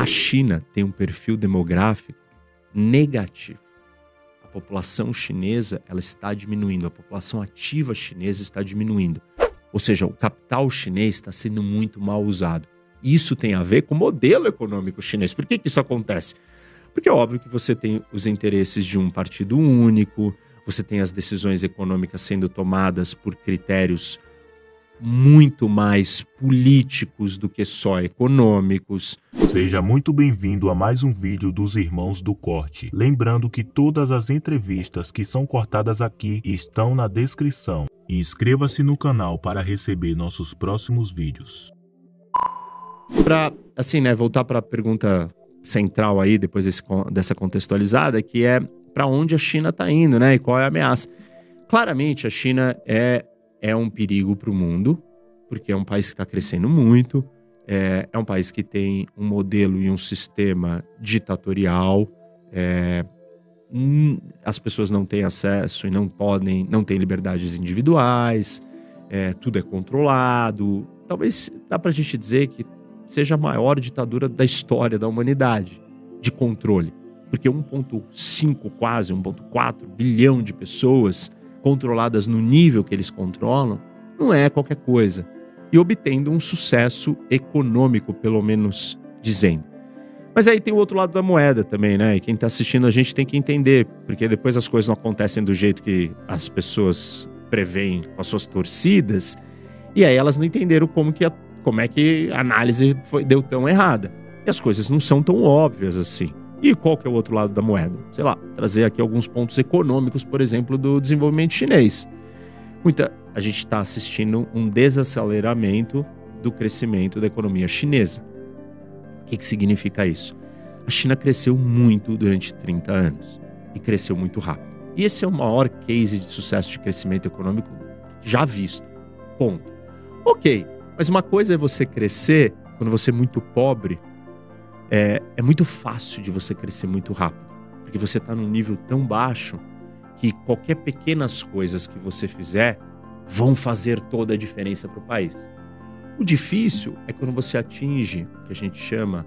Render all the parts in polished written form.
A China tem um perfil demográfico negativo. A população chinesa ela está diminuindo, a população ativa chinesa está diminuindo. Ou seja, o capital chinês está sendo muito mal usado. Isso tem a ver com o modelo econômico chinês. Por que isso acontece? Porque é óbvio que você tem os interesses de um partido único, você tem as decisões econômicas sendo tomadas por critérios muito mais políticos do que só econômicos. Seja muito bem-vindo a mais um vídeo dos Irmãos do Corte. Lembrando que todas as entrevistas que são cortadas aqui estão na descrição. E inscreva-se no canal para receber nossos próximos vídeos. Para, assim, né, voltar para a pergunta central aí, depois dessa contextualizada, que é para onde a China está indo, né, e qual é a ameaça. Claramente, a China é um perigo para o mundo, porque é um país que está crescendo muito, é um país que tem um modelo e um sistema ditatorial, as pessoas não têm acesso e não têm liberdades individuais, tudo é controlado. Talvez dá para a gente dizer que seja a maior ditadura da história da humanidade, de controle. Porque 1,5 quase, 1,4 bilhão de pessoas controladas no nível que eles controlam, não é qualquer coisa. E obtendo um sucesso econômico, pelo menos dizendo. Mas aí tem o outro lado da moeda também, né? E quem está assistindo a gente tem que entender, porque depois as coisas não acontecem do jeito que as pessoas preveem com as suas torcidas, e aí elas não entenderam como é que a análise deu tão errada. E as coisas não são tão óbvias assim. E qual que é o outro lado da moeda? Sei lá, trazer aqui alguns pontos econômicos, por exemplo, do desenvolvimento chinês. A gente está assistindo um desaceleramento do crescimento da economia chinesa. O que significa isso? A China cresceu muito durante 30 anos e cresceu muito rápido. E esse é o maior case de sucesso de crescimento econômico já visto. Ponto. Ok, mas uma coisa é você crescer quando você é muito pobre. É muito fácil de você crescer muito rápido, porque você está num nível tão baixo que qualquer pequenas coisas que você fizer vão fazer toda a diferença para o país. O difícil é quando você atinge o que a gente chama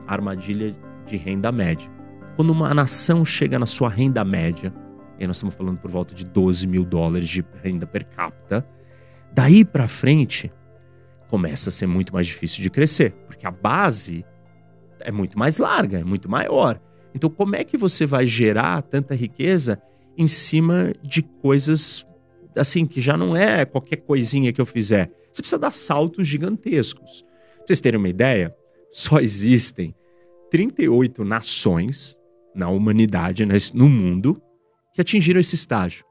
armadilha de renda média. Quando uma nação chega na sua renda média, e nós estamos falando por volta de $12 mil de renda per capita, daí para frente começa a ser muito mais difícil de crescer, porque a base é muito mais larga, é muito maior. Então, como é que você vai gerar tanta riqueza em cima de coisas assim, que já não é qualquer coisinha que eu fizer? Você precisa dar saltos gigantescos. Pra vocês terem uma ideia, só existem 38 nações na humanidade, no mundo, que atingiram esse estágio.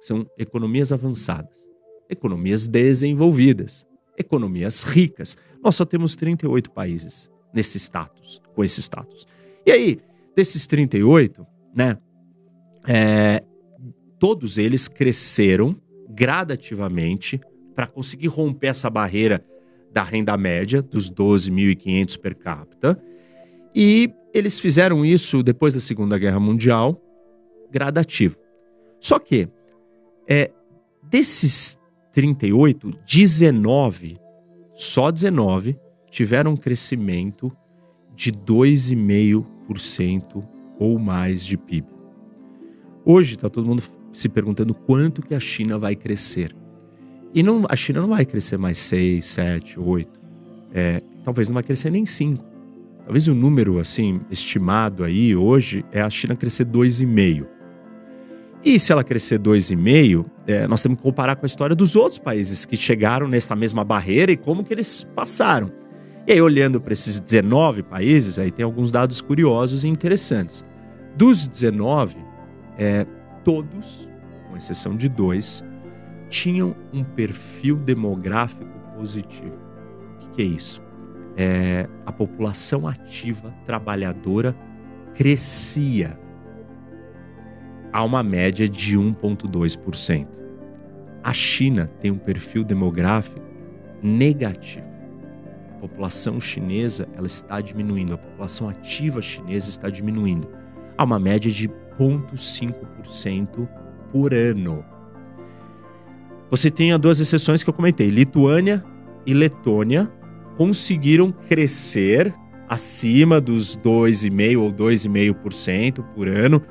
São economias avançadas, economias desenvolvidas, economias ricas. Nós só temos 38 países nesse status, com esse status. E aí, desses 38, né, todos eles cresceram gradativamente para conseguir romper essa barreira da renda média, dos 12.500 per capita. E eles fizeram isso depois da Segunda Guerra Mundial, gradativo. Só que, desses 38, 19, só 19, tiveram um crescimento de 2,5% ou mais de PIB. Hoje está todo mundo se perguntando quanto que a China vai crescer. E a China não vai crescer mais 6, 7, 8. Talvez não vai crescer nem 5. Talvez o número assim, estimado aí hoje é a China crescer 2,5%. E se ela crescer 2,5%, nós temos que comparar com a história dos outros países que chegaram nessa mesma barreira e como que eles passaram. E aí, olhando para esses 19 países, aí tem alguns dados curiosos e interessantes. Dos 19, todos, com exceção de 2, tinham um perfil demográfico positivo. O que é isso? A população ativa, trabalhadora, crescia a uma média de 1,2%. A China tem um perfil demográfico negativo. A população chinesa ela está diminuindo, a população ativa chinesa está diminuindo a uma média de 0,5% por ano. Você tem as duas exceções que eu comentei, Lituânia e Letônia conseguiram crescer acima dos 2,5% ou 2,5% por ano,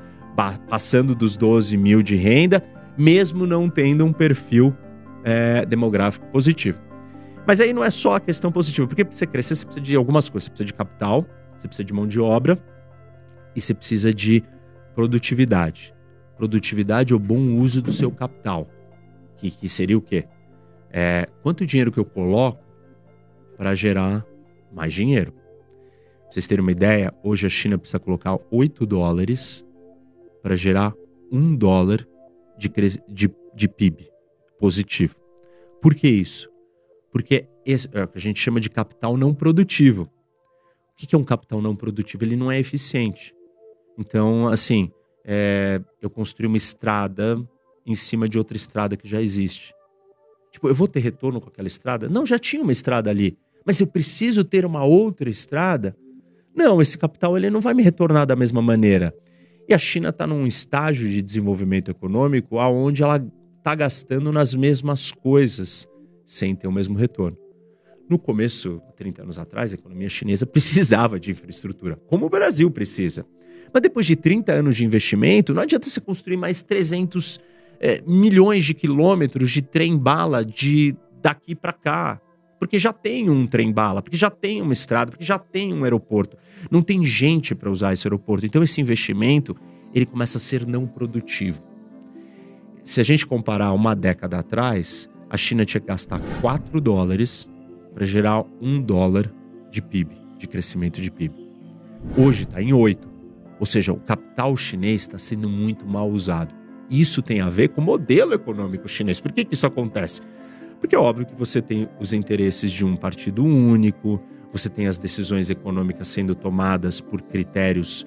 passando dos 12 mil de renda, mesmo não tendo um perfil demográfico positivo. Mas aí não é só a questão positiva, porque para você crescer você precisa de algumas coisas. Você precisa de capital, você precisa de mão de obra e você precisa de produtividade. Produtividade é o bom uso do seu capital, que seria o quê? Quanto dinheiro que eu coloco para gerar mais dinheiro. Pra vocês terem uma ideia, hoje a China precisa colocar $8 para gerar $1 de PIB positivo. Por que isso? Porque esse é o que a gente chama de capital não produtivo. O que é um capital não produtivo? Ele não é eficiente. Então, assim, eu construí uma estrada em cima de outra estrada que já existe. Tipo, eu vou ter retorno com aquela estrada? Não, já tinha uma estrada ali. Mas eu preciso ter uma outra estrada? Não, esse capital ele não vai me retornar da mesma maneira. E a China está num estágio de desenvolvimento econômico onde ela está gastando nas mesmas coisas, sem ter o mesmo retorno. No começo, 30 anos atrás, a economia chinesa precisava de infraestrutura, como o Brasil precisa. Mas depois de 30 anos de investimento, não adianta você construir mais 300 milhões de quilômetros de trem-bala daqui para cá. Porque já tem um trem-bala, porque já tem uma estrada, porque já tem um aeroporto. Não tem gente para usar esse aeroporto. Então esse investimento, ele começa a ser não produtivo. Se a gente comparar uma década atrás, a China tinha que gastar $4 para gerar $1 de PIB, de crescimento de PIB. Hoje está em 8. Ou seja, o capital chinês está sendo muito mal usado. Isso tem a ver com o modelo econômico chinês. Por que isso acontece? Porque é óbvio que você tem os interesses de um partido único, você tem as decisões econômicas sendo tomadas por critérios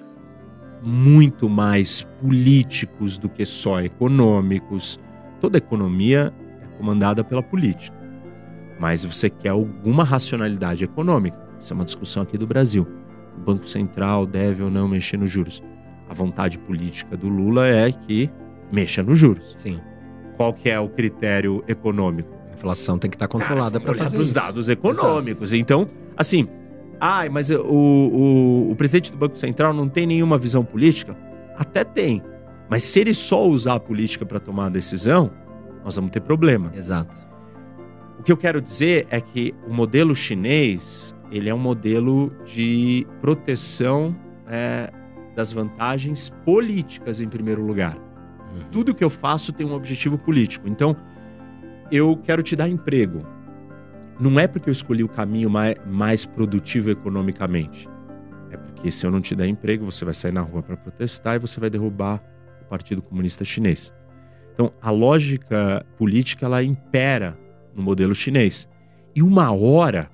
muito mais políticos do que só econômicos. Toda economia é comandada pela política. Mas você quer alguma racionalidade econômica. Isso é uma discussão aqui do Brasil. O Banco Central deve ou não mexer nos juros. A vontade política do Lula é que mexa nos juros. Sim. Qual que é o critério econômico? A inflação tem que estar controlada para fazer os dados econômicos. Exato. Então, assim, mas o presidente do Banco Central não tem nenhuma visão política? Até tem. Mas se ele só usar a política para tomar a decisão, nós vamos ter problema. Exato. O que eu quero dizer é que o modelo chinês, ele é um modelo de proteção das vantagens políticas em primeiro lugar. Tudo que eu faço tem um objetivo político. Então, eu quero te dar emprego. Não é porque eu escolhi o caminho mais produtivo economicamente. É porque se eu não te der emprego, você vai sair na rua para protestar e você vai derrubar o Partido Comunista Chinês. Então, a lógica política, ela impera no modelo chinês. E uma hora,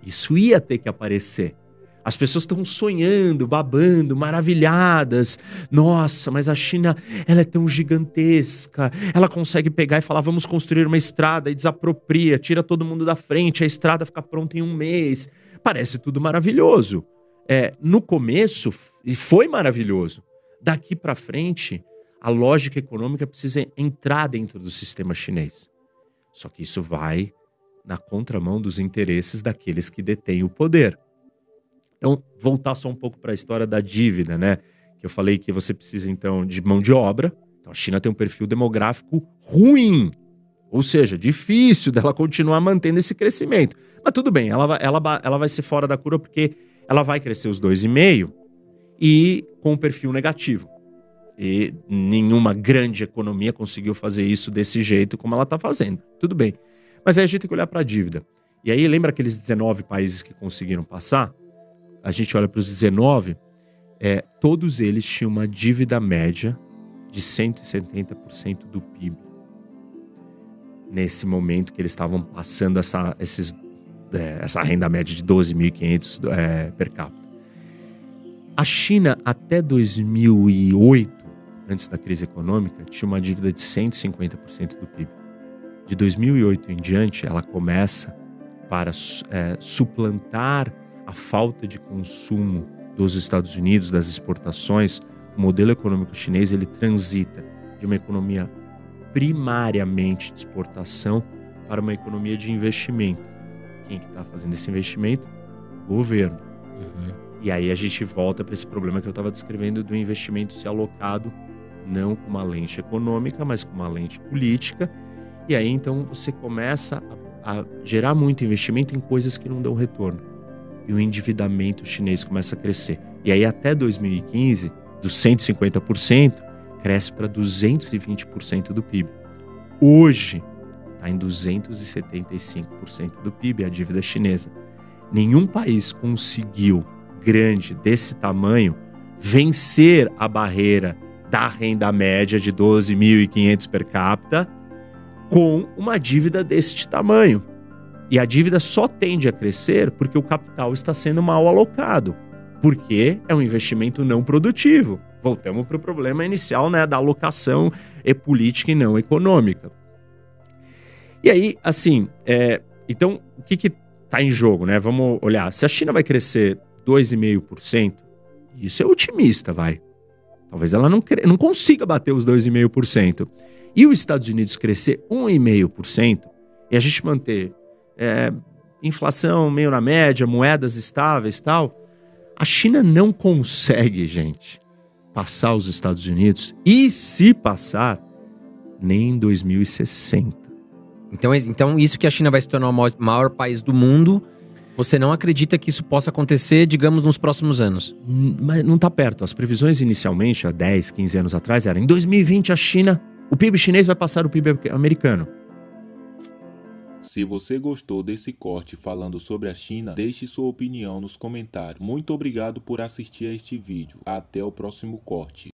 isso ia ter que aparecer. As pessoas estão sonhando, babando, maravilhadas. Nossa, mas a China, ela é tão gigantesca. Ela consegue pegar e falar, vamos construir uma estrada e desapropria, tira todo mundo da frente, a estrada fica pronta em 1 mês. Parece tudo maravilhoso. No começo, foi maravilhoso. Daqui para frente, a lógica econômica precisa entrar dentro do sistema chinês. Só que isso vai na contramão dos interesses daqueles que detêm o poder. Então, voltar só um pouco para a história da dívida, né? Que eu falei que você precisa, então, de mão de obra. Então, a China tem um perfil demográfico ruim. Ou seja, difícil dela continuar mantendo esse crescimento. Mas tudo bem, ela vai ser fora da curva porque ela vai crescer os 2,5% e com um perfil negativo. E nenhuma grande economia conseguiu fazer isso desse jeito como ela está fazendo. Tudo bem. Mas aí a gente tem que olhar para a dívida. E aí, lembra aqueles 19 países que conseguiram passar? A gente olha para os 19, todos eles tinham uma dívida média de 170% do PIB. Nesse momento que eles estavam passando essa renda média de 12.500 per capita. A China, até 2008, antes da crise econômica, tinha uma dívida de 150% do PIB. De 2008 em diante, ela começa para suplantar a falta de consumo dos Estados Unidos, das exportações. O modelo econômico chinês, ele transita de uma economia primariamente de exportação para uma economia de investimento. Quem que está fazendo esse investimento? O governo. E aí a gente volta para esse problema que eu estava descrevendo do investimento ser alocado não com uma lente econômica, mas com uma lente política. E aí então você começa a gerar muito investimento em coisas que não dão retorno. E o endividamento chinês começa a crescer. E aí até 2015, dos 150%, cresce para 220% do PIB. Hoje está em 275% do PIB a dívida chinesa. Nenhum país conseguiu, grande desse tamanho, vencer a barreira da renda média de 12.500 per capita com uma dívida deste tamanho. E a dívida só tende a crescer porque o capital está sendo mal alocado, porque é um investimento não produtivo. Voltamos para o problema inicial, né, da alocação política e não econômica. E aí, assim, então, o que está em jogo, né? Vamos olhar. Se a China vai crescer 2,5%, isso é otimista, vai. Talvez ela não consiga bater os 2,5%. E os Estados Unidos crescer 1,5%, e a gente manter inflação meio na média, moedas estáveis e tal, a China não consegue, gente, passar os Estados Unidos, e se passar, nem em 2060. Então isso que a China vai se tornar o maior país do mundo, você não acredita que isso possa acontecer, digamos, nos próximos anos? Mas não está perto. As previsões inicialmente, há 10, 15 anos atrás, eram em 2020 a China, o PIB chinês vai passar o PIB americano. Se você gostou desse corte falando sobre a China, deixe sua opinião nos comentários. Muito obrigado por assistir a este vídeo. Até o próximo corte.